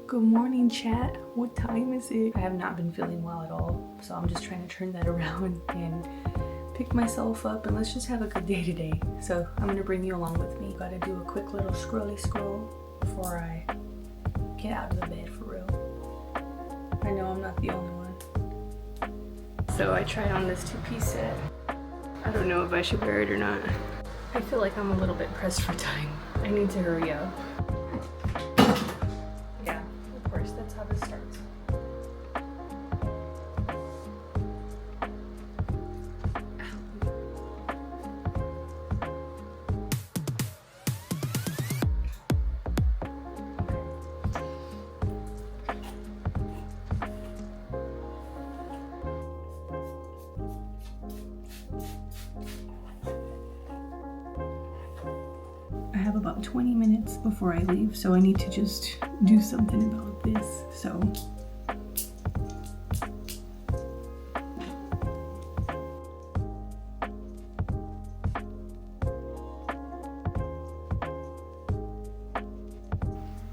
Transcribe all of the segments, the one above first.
Good morning, chat. What time is it? I have not been feeling well at all, so I'm just trying to turn that around and pick myself up, and let's just have a good day today. So I'm gonna bring you along with me. Gotta do a quick little scrolly scroll before I get out of the bed for real. I know I'm not the only one. So I tried on this two-piece set. I don't know if I should wear it or not. I feel like I'm a little bit pressed for time. I need to hurry up. Yeah, of course, that's how this starts. I have about 20 minutes before I leave, so I need to just do something about this. So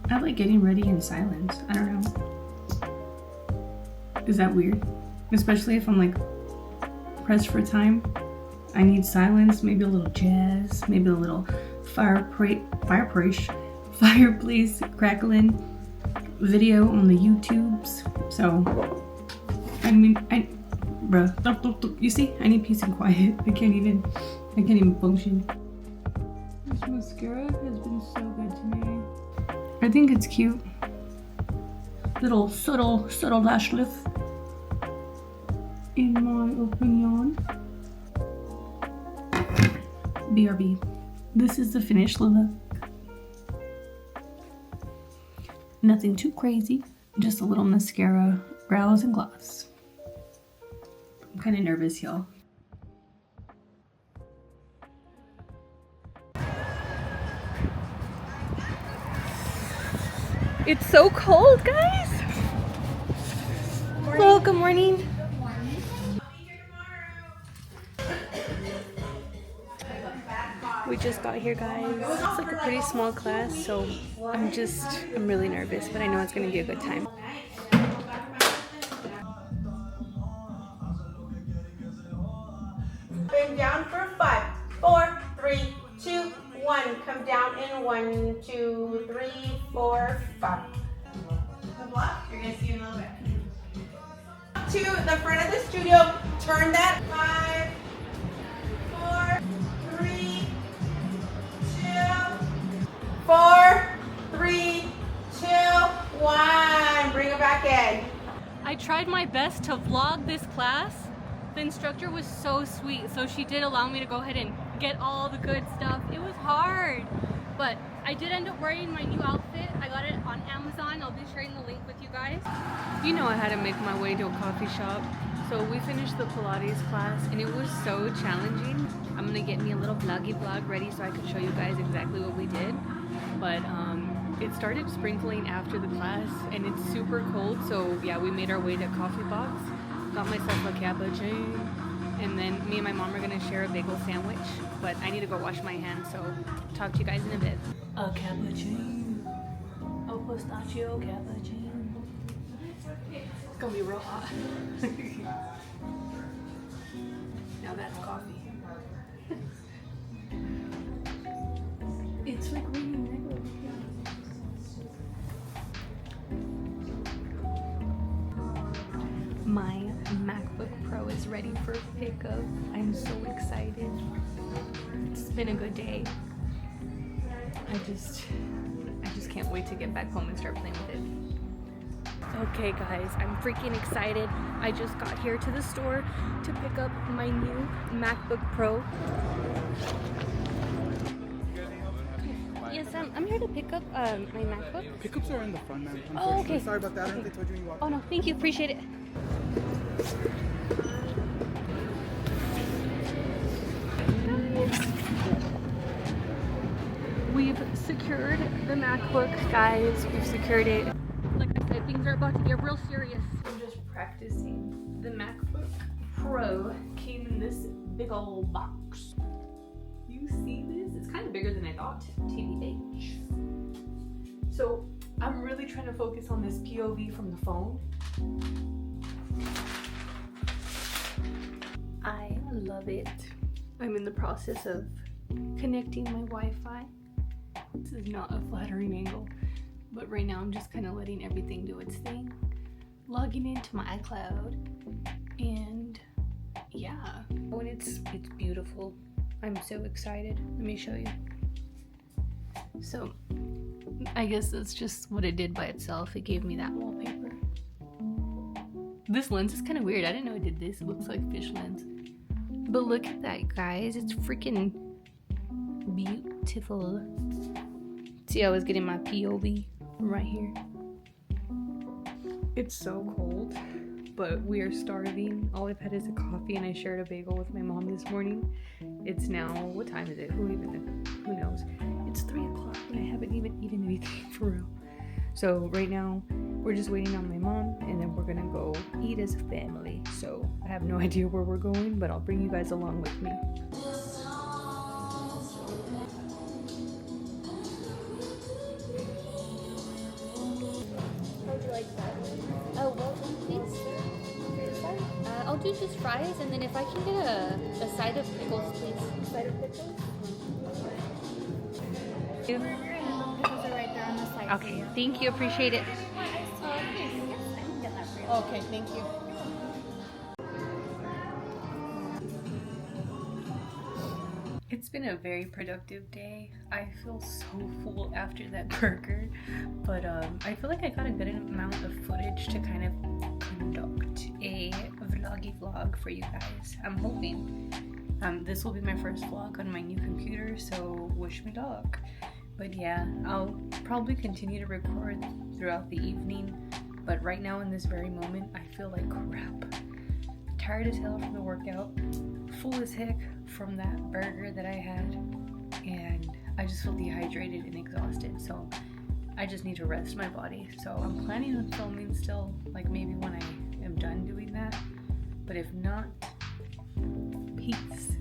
I like getting ready in silence. I don't know. Is that weird? Especially if I'm like pressed for time. I need silence, maybe a little jazz, maybe a little fireplace crackling video on the YouTubes. So I mean, bruh, you see, I need peace and quiet. I can't even function. This mascara has been so good to me. I think it's cute. Little subtle lash lift, in my opinion. BRB. This is the finished look. Nothing too crazy, just a little mascara, brows, and gloss. I'm kind of nervous, y'all. It's so cold, guys. Hello, good morning. We just got here, guys. It's like a pretty small class, so I'm really nervous, but I know it's gonna be a good time. Bring down for 5, 4, 3, 2, 1. Come down in 1, 2, 3, 4, 5. The block, you're gonna see in a little bit. To the front of the studio, turn that 5, 4, 3, 2, 4, 3, 2, 1. Bring it back in. I tried my best to vlog this class. The instructor was so sweet, so she did allow me to go ahead and get all the good stuff. It was hard, but I did end up wearing my new outfit. I got it on Amazon. I'll be sharing the link with you guys. You know I had to make my way to a coffee shop. So we finished the Pilates class and it was so challenging. I'm gonna get me a little vloggy vlog ready so I can show you guys exactly what we did. But it started sprinkling after the class and it's super cold. So yeah, we made our way to Coffee Box. Got myself a cappuccino. And then me and my mom are gonna share a bagel sandwich. But I need to go wash my hands, so talk to you guys in a bit. A cappuccino. A pistachio cappuccino. It's gonna be real hot. Now that's coffee. It's like raining regular. My MacBook Pro is ready for pickup. I'm so excited. It's been a good day. I just can't wait to get back home and start playing with it. Okay guys, I'm freaking excited. I just got here to the store to pick up my new MacBook Pro. Yes, I'm here to pick up my MacBook. Pickups are in the front, ma'am. Oh, okay. Sorry about that. I think they told you you walked. Oh no, thank you, appreciate it. We've secured the MacBook, guys. We've secured it. Like I said, things are about to get real serious. I'm just practicing. The MacBook Pro came in this big old box. You see this? It's kind of bigger than I thought. TBH. So I'm really trying to focus on this POV from the phone. I love it. I'm in the process of connecting my Wi-Fi. This is not a flattering angle, but right now I'm just kind of letting everything do its thing. Logging into my iCloud, and yeah. Oh, and it's beautiful. I'm so excited. Let me show you. So, I guess that's just what it did by itself. It gave me that wallpaper. This lens is kind of weird. I didn't know it did this. It looks like fish lens. But look at that, guys. It's freaking beautiful. See, I was getting my POV from right here. It's so cold, but we are starving. All I've had is a coffee, and I shared a bagel with my mom this morning. It's now, what time is it? Who knows? It's 3 o'clock, and I haven't even eaten anything for real. So right now, we're just waiting on my mom, and then we're gonna go eat as a family. So I have no idea where we're going, but I'll bring you guys along with me. How would you like that? Oh, well, please. I'll do just fries, and then if I can get a side of pickles, please. Side of pickles? You. Pickles are right there on the side. Okay, thank you, appreciate it. Okay, thank you. It's been a very productive day. I feel so full after that burger, but I feel like I got a good amount of footage to kind of conduct a vloggy vlog for you guys. I'm hoping. This will be my first vlog on my new computer, so wish me luck. But yeah, I'll probably continue to record throughout the evening, but right now in this very moment, I feel like crap. Tired as hell from the workout, full as heck from that burger that I had, and I just feel dehydrated and exhausted, so I just need to rest my body. So I'm planning on filming still, like maybe when I am done doing that, but if not, peace.